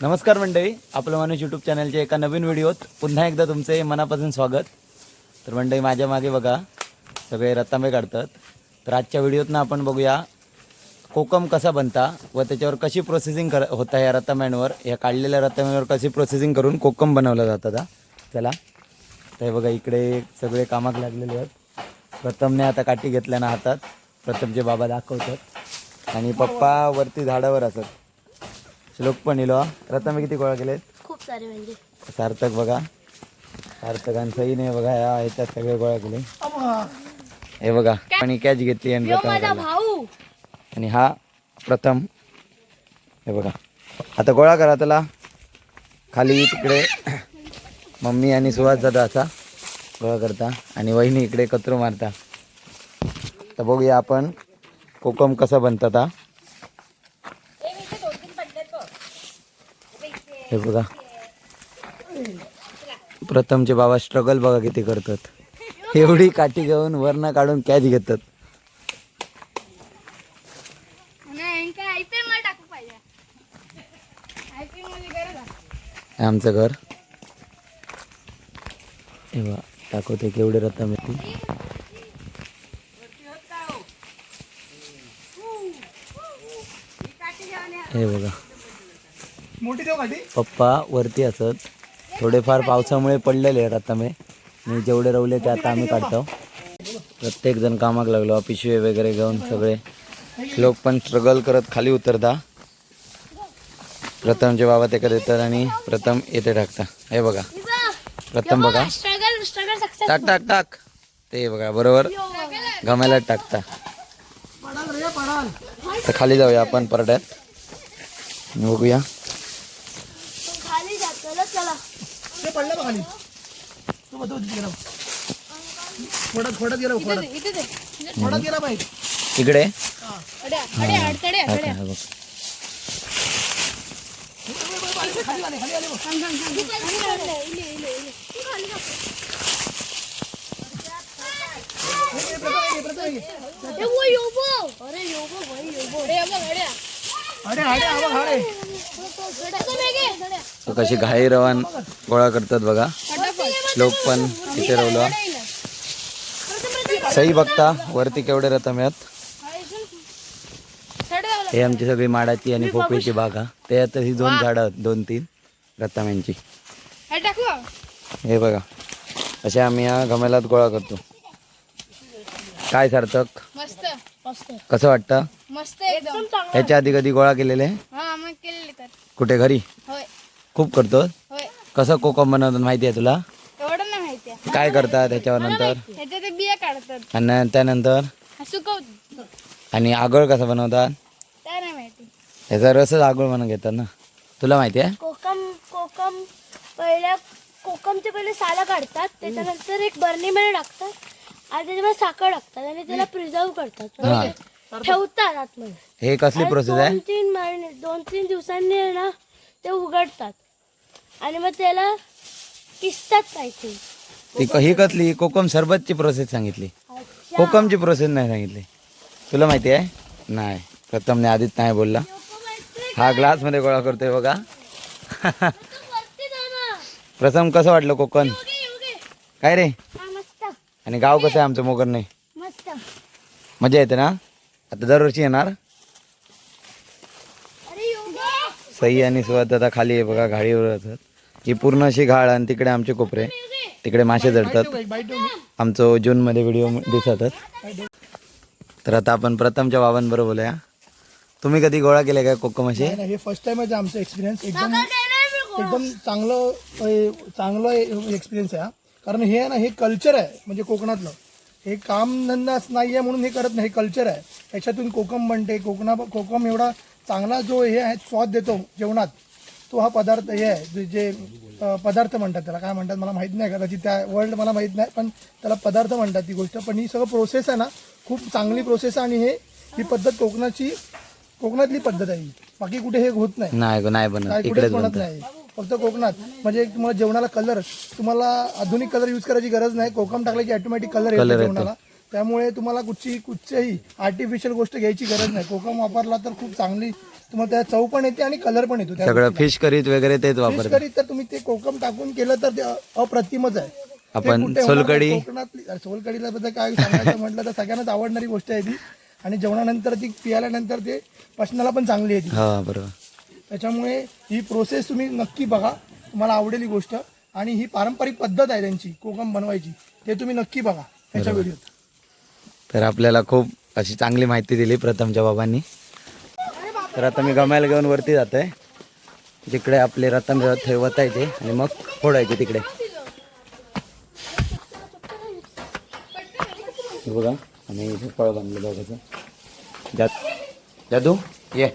नमस्कार मंडळी, आपलं माणूस यूट्यूब चॅनलच्या एका नवीन व्हिडिओत पुन्हा एकदा तुमचे मनापासून स्वागत. तर मंडळी माझ्या मागे बघा सगळे रतांबे काढतात. तर आजच्या व्हिडिओत ना आपण बघूया कोकम कसा बनता व त्याच्यावर कशी प्रोसेसिंग होता या रतांब्यांवर, या काढलेल्या रतांब्यांवर कशी प्रोसेसिंग करून कोकम बनवलं जातं. चला तर बघा इकडे सगळे कामाक लागलेले आहेत. प्रथमने आता काठी घेतल्या ना हातात, प्रथमचे बाबा दाखवतात आणि पप्पा वरती झाडावर असत. श्लोक पण इलो. रतांबे किती गोळा केलेत? खूप सारे. म्हणजे सार्थक बघा, सार्थक आणि सईने बघा या ह्याच्यात सगळे गोळा केले. हे बघा आणि कॅच घेतली आणि आणि हा प्रथम. हे बघा आता गोळा करा त्याला खाली. तिकडे मम्मी आणि सुहास दादा असा गोळा करता आणि वहिनी इकडे कचरो मारता. तर बघूया आपण कोकम कसा बनतात. हे बघा प्रथमचे बाबा स्ट्रगल बघा किती करतात. एवढी काठी घेऊन वरनं काढून कॅच घेतात. आमचं घर हे बघा दाखवते केवढे रत्न येते. हे बघा पप्पा वरती असत. थोडेफार पावसामुळे पडलेले रतांबे मी जेवढे रवले ते आता आम्ही काढतो. प्रत्येक जण कामाक लागलो पिशवे वगैरे घेऊन. सगळे लोक पण स्ट्रगल करत खाली उतरता. प्रथमचे बाबा ते देतात आणि प्रथम येथे टाकता. हे बघा प्रथम बघा टाक टाक टाक ते बघा बरोबर गमायला टाकता. तर खाली जाऊया आपण परड्यात बघूया. इकडे कशी घाई रवान गोळा करतात बघा. लोक पण इथे रवलो. सही बघता वरती केवढे रतांबे आहेत. हे आमची सगळी माडाची आणि पोकळीची बागा. ते आता ही दोन झाडं आहेत, 2-3 रतांब्यांची. हे बघा अशा आम्ही या घमेलात गोळा करतो. काय सार्थक कसं वाटतं? मस्त एकदम. ह्याच्या आधी कधी गोळा केलेले? कुठे घरी? खूप करतो. कसं कोकम बनवतात माहिती आहे तुला? एवढं नाही माहिती. काय करतात त्याच्यावर नंतर? ह्याच्यात बिया काढतात आणि त्यानंतर सुकवतात. आणि आगळ कसं बनवतात? काय नाही माहिती. ह्याचा रसच आगळ म्हणून घेतात ना. तुला माहिती आहे? कोकम कोकमचे पहिले साला काढतात, त्याच्यानंतर एक बर्नीमध्ये टाकतात आणि त्याच्यामध्ये साखर टाकतात आणि त्याला प्रिझर्व करतात, ठेवतात आतमध्ये. हे कसली प्रोसेस आहे? 2-3 दिवसांनी आहे ना ते उघडतात आणि मग त्याला किसतात काहीतरी. ही कसली कोकम सरबतची प्रोसेस सांगितली, कोकमची प्रोसेस नाही सांगितली. तुला माहिती आहे? नाही, प्रथमने आधीच नाही बोलला. हा ग्लास मध्ये गोळा करतोय बघा. प्रथम कसं वाटलं कोकण? काय रे? आणि गाव कसं आहे आमचं मोगर? नाही मस्त मजा येते ना. आता दरवर्षी येणार. सई आणि सुवात आता खाली आहे बघा घाळीवर असतात. ही पूर्ण अशी घाळ आणि तिकडे आमचे कोपरे, तिकडे मासे जडतात. आमचं जून मध्ये व्हिडिओ दिसतच. तर आता आपण प्रथमच्या बाबांबरोबर बोलूया. तुम्ही कधी गोळा केले काय कोकम असे? हे फर्स्ट टाइम आहे आमचा एक्सपिरियन्स. एकदम चांगलं एक्सपिरियन्स आहे. कारण हे आहे ना, हे कल्चर आहे म्हणजे कोकणातलं. हे काम धंदा नाही आहे म्हणून हे करत नाही, हे कल्चर आहे. त्याच्यातून कोकम बनते. कोकम एवढा चांगला जो हे आहे स्वाद देतो जेवणात, तो हा पदार्थ हे आहे. जे पदार्थ म्हणतात त्याला काय म्हणतात मला माहीत नाही, कदाचित त्या वर्ल्ड मला माहीत नाही, पण त्याला पदार्थ म्हणतात ती गोष्ट. पण ही सगळं प्रोसेस आहे ना खूप चांगली प्रोसेस आहे. आणि ही पद्धत कोकणातली पद्धत आहे. बाकी कुठे हे होत नाही, नाही बनत, इकडेच बनत नाही. फक्त कोकणात म्हणजे तुम्हाला जेवणाला कलर, तुम्हाला आधुनिक कलर यूज करायची गरज नाही. कोकम टाकले की ऑटोमॅटिक कलर येतो जेवणाला. त्यामुळे तुम्हाला कुठचीही आर्टिफिशियल गोष्ट घ्यायची गरज नाही. कोकम वापरला तर खूप चांगली तुम्हाला त्या चव पण येते आणि कलर पण येतो. त्या सगळं फिश करीत वगैरे तेच फिश वापरतात. करी तर तुम्ही ते कोकम टाकून केलं तर ते अप्रतिमच आहे. ते आपण कुठे होणार सोलकढी नाही. कोकणातली सोलकडीला बद्दल काय सांगायचं म्हटलं तर सगळ्यांनाच आवडणारी गोष्ट आहे ती. आणि जेवणानंतर ती पियाल्यानंतर ते पचनाला पण चांगली आहे ती. हा बरोबर. त्याच्यामुळे ही प्रोसेस तुम्ही नक्की बघा, तुम्हाला आवडेल ही गोष्ट. आणि ही पारंपरिक पद्धत आहे त्यांची कोकम बनवायची, ते तुम्ही नक्की बघा त्याच्या व्हिडिओत. तर आपल्याला खूप अशी चांगली माहिती दिली प्रथमच्या बाबांनी. तर आता मी गमायला घेऊन वरती जातोय. तिकडे आपले रतन वतायचे आणि मग फोडायचे तिकडे. हे बघा आणि इथे फळ बांधलं बघायचं. जादू ये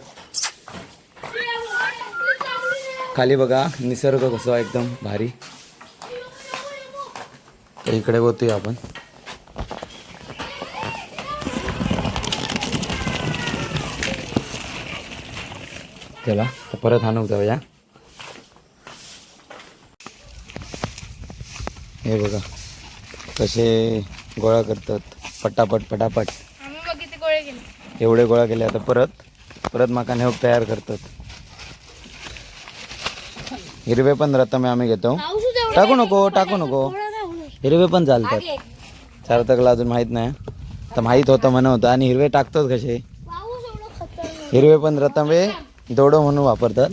खाली बघा निसर्ग कसं एकदम भारी. तर इकडे होतोय आपण. चला परत हाणूक जाऊया. हे बघा कसे गोळा करतात पटापट पटापट. आम्ही बघ किती गोळे गेले. एवढे गोळा केले. आता परत मका नेऊक तयार करतात. हिरवे पण रतामे आम्ही घेतो. टाकू नको हिरवे पण चालतात. चालतं अजून माहित नाही, तर माहित होतं म्हणत होतं. आणि हिरवे टाकतात कसे, हिरवे पण रतामे दोडो म्हणून वापरतात.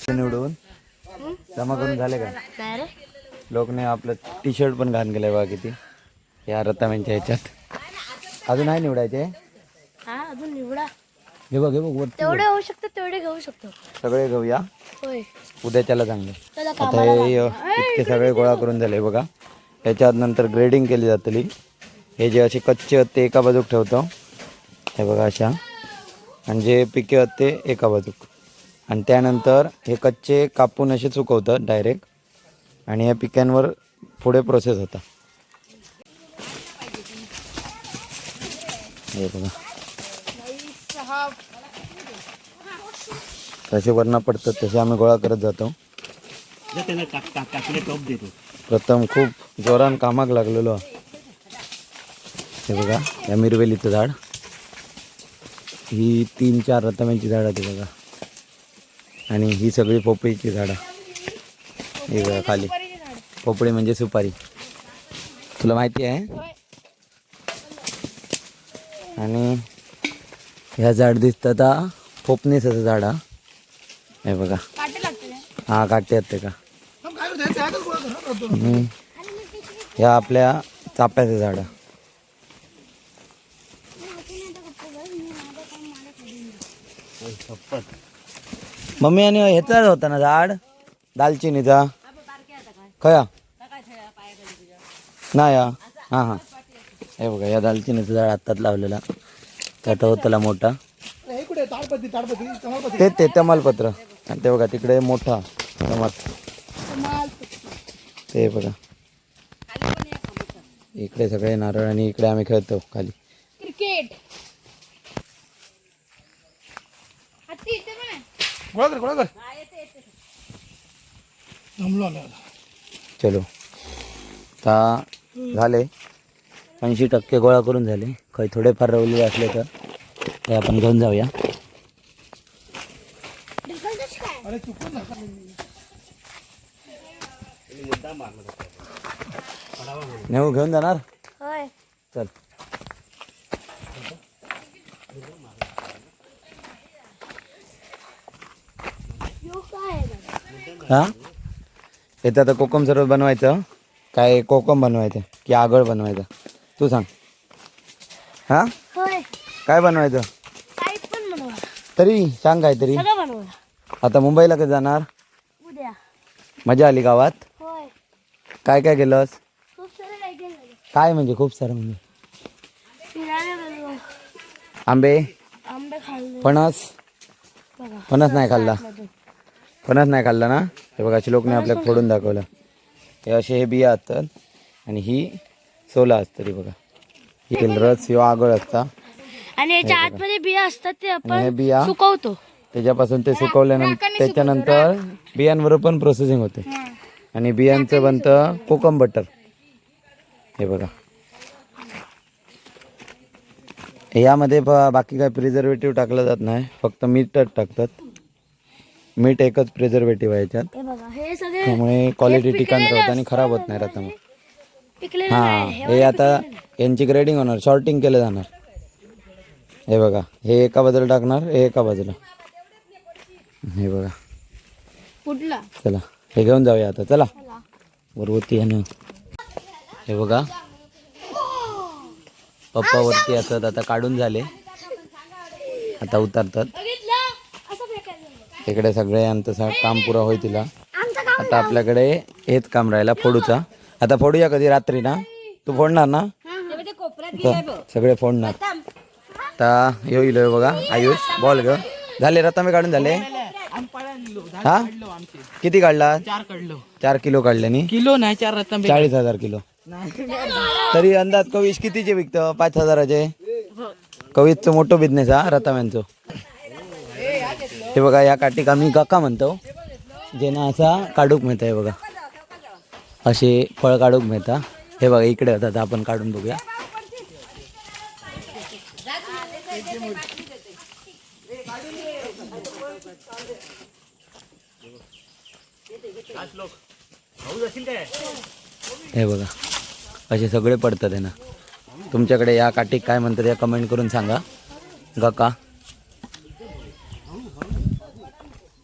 निवडून जमा करून झाले का? लोकने आपलं टी शर्ट पण घाण केलंय बघा किती या रताम्यांच्या ह्याच्यात. अजून आहे निवडायचे. अजून निवडा. हे बघ वरती तेवढे होऊ शकतात तेवढे घेऊ शकतो. सगळे घेऊया होय. उद्याच्याला चांगले. चला आता हे इतके सगळे गोळा करून झाले बघा. त्याच्यात नंतर ग्रेडिंग केली जातली. हे जे असे कच्चे आहेत ते एका बाजूक ठेवतो. हे बघा अशा. आणि जे पिके आहेत ते एका बाजूक. आणि त्यानंतर हे कच्चे कापून असे सुकवतात डायरेक्ट. आणि या पिकांवर पुढे प्रोसेस होता. हे बघा कसे वरना पडतात तसे आम्ही गोळा करत जातो. प्रथम खूप जोरान कामाक लागलेलो. हे बघा या मिरवेलीचं झाड. ही 3-4 रताम्यांची झाड आहे बघा. आणि ही सगळी पोपळीची झाडं. हे बघा खाली पोपळी म्हणजे सुपारी. तुला माहिती आहे. आणि ह्या झाड दिसतात फोपणीचं झाड. हे बघा हा काटे आहेत ते का. ह्या आपल्या चाप्याचं झाड. मम्मी आणि ह्याचा होता ना झाड दालचिनीचा खया नाही. हां हे बघा या दालचिनीचं झाड आत्ताच लावलेला. त्यात होतला मोठा ते तमालपत्र. आणि ते बघा तिकडे मोठा ते बघा. इकडे सगळे नारळ आणि इकडे आम्ही खेळतो खाली क्रिकेट. चलो आता झाले 80% गोळा करून झाले. काही थोडेफार रवलेले असले तर ते आपण घेऊन जाऊया. नेऊ घेऊन जाणार. होय. चल हा इथं आता कोकम सरबत बनवायचं काय कोकम बनवायचं की आगळ बनवायचं तू सांग. हा होय. काय बनवायचं काही पण बनवा. तरी सांग काहीतरी. सगळं बनवा. आता मुंबईला कधी जाणार. उद्या. मजा आली गावात. होय. काय काय केलंस. खूप सारे काय केलं. काय म्हणजे खूप सारं म्हणजे फिरायला गेलो. आंबे आंबे खाल्ले. फणस बघा. फणस नाही खाल्ला. फणस नाही खाल्ला ना. हे बघा अशी लोकने आपल्याला फोडून दाखवलं. हे असे हे बिया असतात आणि ही सोला असतं. बघा ही रस किंवा आगळ असता. आणि याच्या आतमध्ये बिया असतात ते आणि हे आपण बिया सुकवतो. त्याच्यापासून ते सुकवल्यानंतर त्याच्यानंतर बियांवर पण प्रोसेसिंग होते आणि बियांचं बनतं कोकम बटर. हे बघा, यामध्ये बाकी काय प्रिझर्वेटिव्ह टाकलं जात नाही, फक्त मीठच टाकतात. मीठ एकच प्रिझर्वेटिव्ह आहे याच्यात, हे बघा हे सगळे त्यामुळे क्वालिटी टिकाण राहत आणि खराब होत नाही रताळे. पिकलेले हा, नाही. हे आता यांची ग्रेडिंग होणार, शॉर्टिंग केलं जाणार. हे बघा, हे एका बाजूला टाकणार, हे एका बाजूला. हे बघा, कुठला चला हे घेऊन जाऊया आता. चला वरती यानं. हे बघा, पप्पा वरती असतात, आता काढून झाले, आता उतारतात. बघितलं असं फेकायचं. इकडे सगळे यांचं काम पुरा होईल तिला. आता आपल्याकडे हेच काम राहिला फोडूचा. आता फोडूया कधी? रात्री ना? तू फोडणार ना? आता सगळे फोडणार. आता येईल बघा आयुष, बॉल ग झाले, रतामे काढून झाले. हा, किती काढला? 4 किलो काढले नी. किलो नाही 4 रतांबे. 40,000 किलो. तरी अंदाज कवीस कितीचे विकतं? 5,000चे. कवीसचं मोठं बिझनेस हा रताम्यांचं. हे बघा, या काठीक आम्ही गका म्हणतो, जेना असा काढूक मिळत आहे बघा, असे फळ काढूक मिळता. हे बघा इकडे होतात, आपण काढून बघूया. हे बघा असे सगळे पडतात आहे ना. तुमच्याकडे या काठीक काय म्हणतात या कमेंट करून सांगा. गका.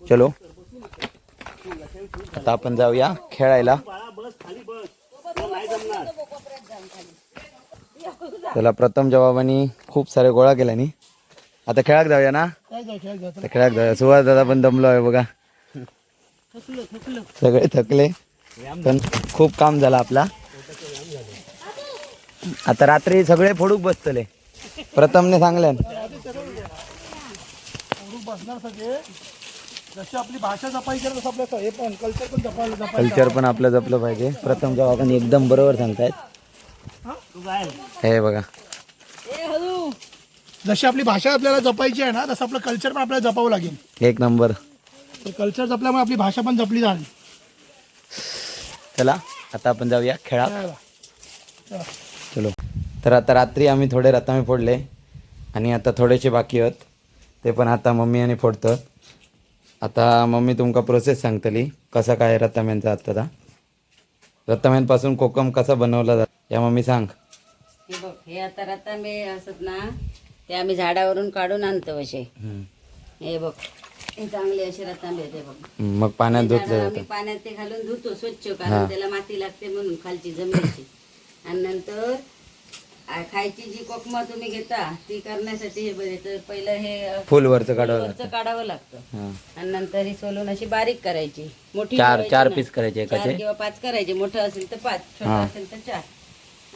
चलो आता आपण जाऊया खेळायला. त्याला प्रथम जवाबानी खूप सारे गोळा केल्यानी. आता खेळाक जाऊया ना. आता खेळाक जाऊया. सुहास दादा पण दमलो आहे बघा, सगळे थकले, पण खूप काम झालं आपला. आता रात्री सगळे फोडूक बसतले, प्रथमने सांगल्यान. बसणार सगळे. जशी आपली भाषा जपायची तसं आपलं हे पण कल्चर पण जपायला. कल्चर पण आपलं जपलं पाहिजे. प्रथम जवाबानी एकदम बरोबर सांगतायत. हे बघा, जशी आपली भाषा आपल्याला जपायची आहे ना, तसं आपलं कल्चर पण आपल्याला जपावं लागेल. 1 नंबर. कल्चर जपल्यामुळे आपली भाषा पण जपली जाईल. चला आता आपण जाऊया खेळा. चलो. तर आता रात्री आम्ही थोडे रतामे फोडले आणि आता थोडेसे बाकी आहेत, ते पण आता मम्मी आणि फोडतात. आता मम्मी तुमका प्रोसेस सांगतली कसा काय रताम्यांचा. आता रताम्यांपासून कोकम कसा बनवला जातो या मम्मी सांग. हे बघ, हे आता रतांबे असत ना, ते आम्ही झाडावरून काढून आणतो असे. हे बघ, हे चांगले असे रतांबे आहेत. हे बघ, मग पाण्यात हे धुतलं झाडं जातं. आम्ही पाण्यात ते घालून धुतो स्वच्छ, कारण त्याला माती लागते म्हणून खालची जमिनीची. आणि नंतर खायची जी कोकमा तुम्ही घेता ती करण्यासाठी हे बरे, तर पहिलं हे फुलवरचं काढावं वरचं काढावं लागतं. हां. आणि नंतर ही सोलून अशी बारीक करायची. मोठी चार ठेवायची पीस करायचे ना. 4 एकाचे. किंवा 5 करायचे. मोठं असेल तर 5, छोटं असेल तर 4.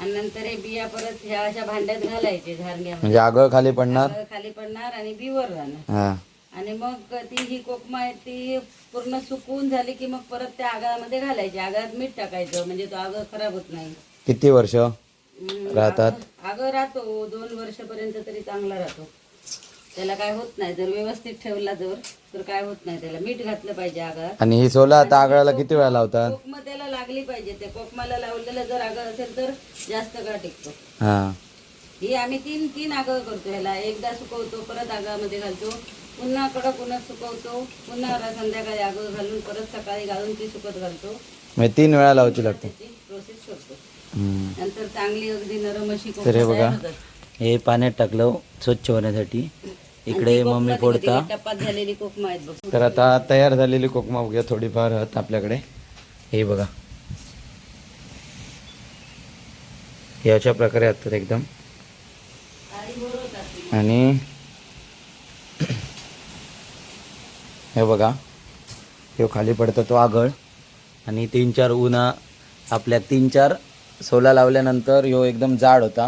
आणि नंतर हे बिया परत ह्या अशा भांड्यात घालायचे झारण्यामध्ये. म्हणजे आगळ खाली पडणार. खाली पडणार आणि बीवर राहणार. हा. आणि मग ती ही कोकमा आहे ती पूर्ण सुकवून झाली की मग परत त्या आगळामध्ये घालायची. आगळात मीठ टाकायचं म्हणजे तो आगळ खराब होत नाही. किती वर्ष राहतात? आगळ राहतो 2 वर्षापर्यंत तरी चांगला राहतो. त्याला काय होत नाही जर व्यवस्थित ठेवला तर काय होत नाही. त्याला मीठ घातलं पाहिजे आगळात. आणि ही सोला आता आगळाला किती वेळा लावतात? कोकमा त्याला लागली पाहिजे. ते कोकमाला लावलेलं जर आगळ असेल तर जास्त काळ टिकतो. हा. ही आम्ही 3 आगळ करतो. ह्याला एकदा सुकवतो, परत आगळामध्ये घालतो, पुन्हा कडक उन्हात सुकवतो, पुन्हा संध्याकाळी आगळ घालून परत सकाळी घालून ती सुकत घालतो. म्हणजे 3 वेळा लावायची लागते. त्याची प्रोसेस करतो. हम्म. नंतर चांगली अगदी नरम अशी तर हे कोकमा बघा, तयार होतात. हे पाण्यात टाकलं स्वच्छ होण्यासाठी. इकडे मम्मी फोडता. टप्पात झालेली कोकमा आहेत बघ. तर आता तयार झालेली कोकमा बघूया, थोडीफार आहेत आपल्याकडे. हे बघा, हे अशा प्रकारे असतात एकदम. आणि हे बघा, हे खाली पडतं तो आगळ. आणि 3-4 उन्हा आपल्या 3-4 सोला लावल्यानंतर ह्यो एकदम जाड होता.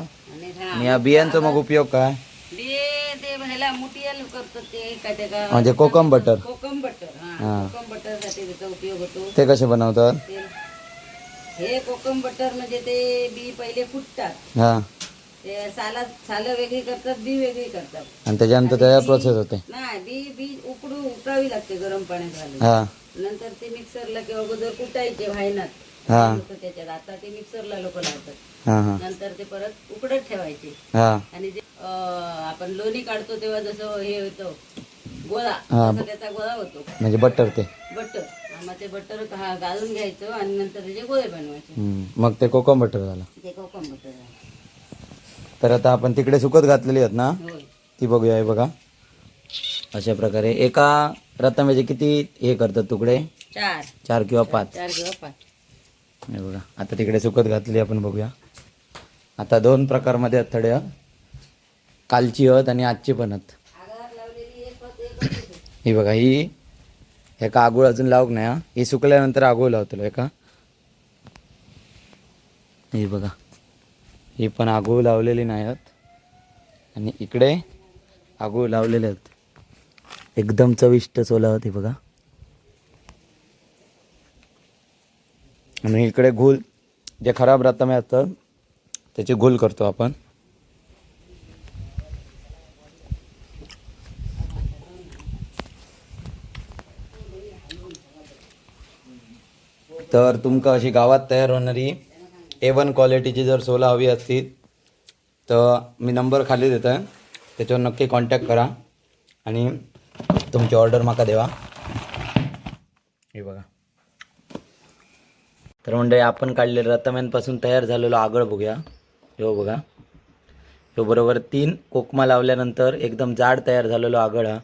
आणि या बियांचा मग उपयोग काय? बिये ते ह्याला मुटियाल करतात ते काय ते का म्हणजे कोकम बटर. कोकम बटर. हा. कोकम बटर साठी त्याचा उपयोग होतो. ते कसे बनवतात? हे कोकम बटर म्हणजे ते बी पहिले फुटतात. हा. ते सालं वेगळी करतात, बी वेगळी करतात. आणि त्याच्यानंतर त्याच्या प्रोसेस होते. नाही, बी उकळावी लागते गरम पाण्यात घालून. हा नंतर ते मिक्सरला किंवा अगोदर कुटायचे व्हायनात हा त्याच्यात. आता ते मिक्सरला लोक लावतात. हा हा नंतर ते परत उकडत ठेवायचे. हा आणि जे आपण लोणी काढतो तेव्हा जसं हे होतं गोळा, हा. तसं त्याचा गोळा होतो, म्हणजे बटर ते. बटर. मग ते बटर घालून घ्यायचं आणि नंतर त्याचे गोळे बनवायचे. मग ते कोकम बटर झालं. ते कोकम बटर झालं. तर आता आपण तिकडे सुकत घातलेली आहेत ना, होय. ती बघूया. हे बघा अशा प्रकारे एका रतांब्याचे किती हे करतात तुकडे? 4 किंवा 5. 4 किंवा 5. हे बघा आता तिकडे सुकत घातली आपण बघूया. आता 2 प्रकारमध्ये आहेत थोड्या, कालची हत आणि आजची पण हत. ही बघा, ही एका आगोळ अजून लावक नाही. हा, ही सुकल्यानंतर आगोळ लावतो एका. ही बघा, ही पण आगोळ लावलेली नाही आहेत आणि इकडे आगोळ लावलेले आहेत. एकदम चविष्ट सोला होती बघा. आणि इकडे घोल, जे खराब रतामे असतात त्याची घोल करतो आपण. तर तुमका अशी गावात तयार होणारी A1 क्वालिटीची जर सोला हवी असतील तर मी नंबर खाली देतो आहे, त्याच्यावर नक्की कॉन्टॅक्ट करा आणि तुमची ऑर्डर माका देवा. हे बघा. तर म्हणजे आपण काढलेलं रताम्यांपासून तयार झालेलं आगळ बघूया. हो बघा, ह्यो बरोबर 3 कोकमा लावल्यानंतर एकदम जाड तयार झालेलो आगळ हा.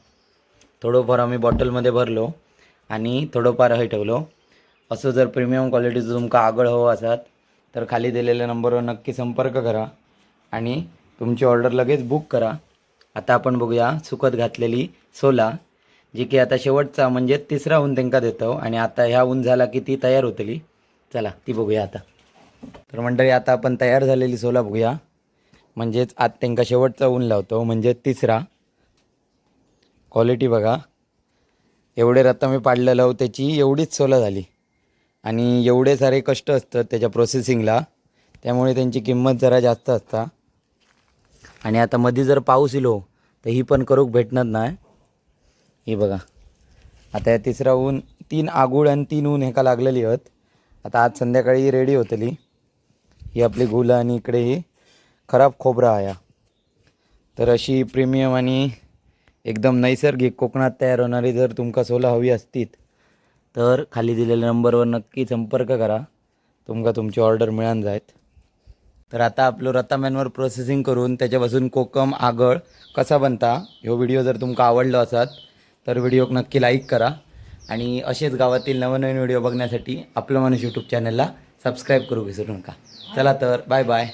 थोडंफार आम्ही बॉटलमध्ये भरलो आणि थोडंफार हे ठेवलो. असं जर प्रीमियम क्वालिटीचं तुमका आगळ हवं असाल तर खाली दिलेल्या नंबरवर नक्की संपर्क करा आणि तुमची ऑर्डर लगेच बुक करा. आता आपण बघूया सुकत घातलेली सोला, जी की आता शेवटचा म्हणजे 3रा ऊन त्यांका देतो आणि आता ह्या ऊन झाला की ती तयार होतली. चला ती बघूया आता. तर मंडळी आता आपण तयार झालेली सोला बघूया, म्हणजेच आज त्यांका शेवटचा ऊन लावतो म्हणजे 3रा. क्वालिटी बघा, एवढे रत्ता मी पाडलेलं त्याची एवढीच सोला झाली आणि एवढे सारे कष्ट असतात त्याच्या प्रोसेसिंगला, त्यामुळे त्यांची किंमत जरा जास्त असता. आणि आता मध्ये जर पाऊस इलो तर ही पण करूक भेटणार नाही. ही बघा, आता या 3रा ऊन 3 आगूळ आणि 3 ऊन एका लागलेली आहेत. आता आज संध्याकाळी रेडी होतली. ही आपली गुलं आणि इकडे ही खराब खोबरा आहे. तर अशी प्रीमियम आणि एकदम नैसर्गिक कोकणात तयार होणारी जर तुमका सोला हवी असतील तर खाली दिलेल्या नंबरवर नक्की संपर्क करा, तुमका तुमची ऑर्डर मिळून जायत. तर आता आपलं रताम्यांवर प्रोसेसिंग करून त्याच्यापासून कोकम आगळ कसा बनता ह्यो व्हिडिओ जर तुमका आवडलो असाल तर व्हिडिओक नक्की लाईक करा आणि असेच गावातील नवनवीन व्हिडिओ बघण्यासाठी आपलं माणूस यूट्यूब चॅनलला सबस्क्राईब करू विसरू नका. चला तर बाय बाय.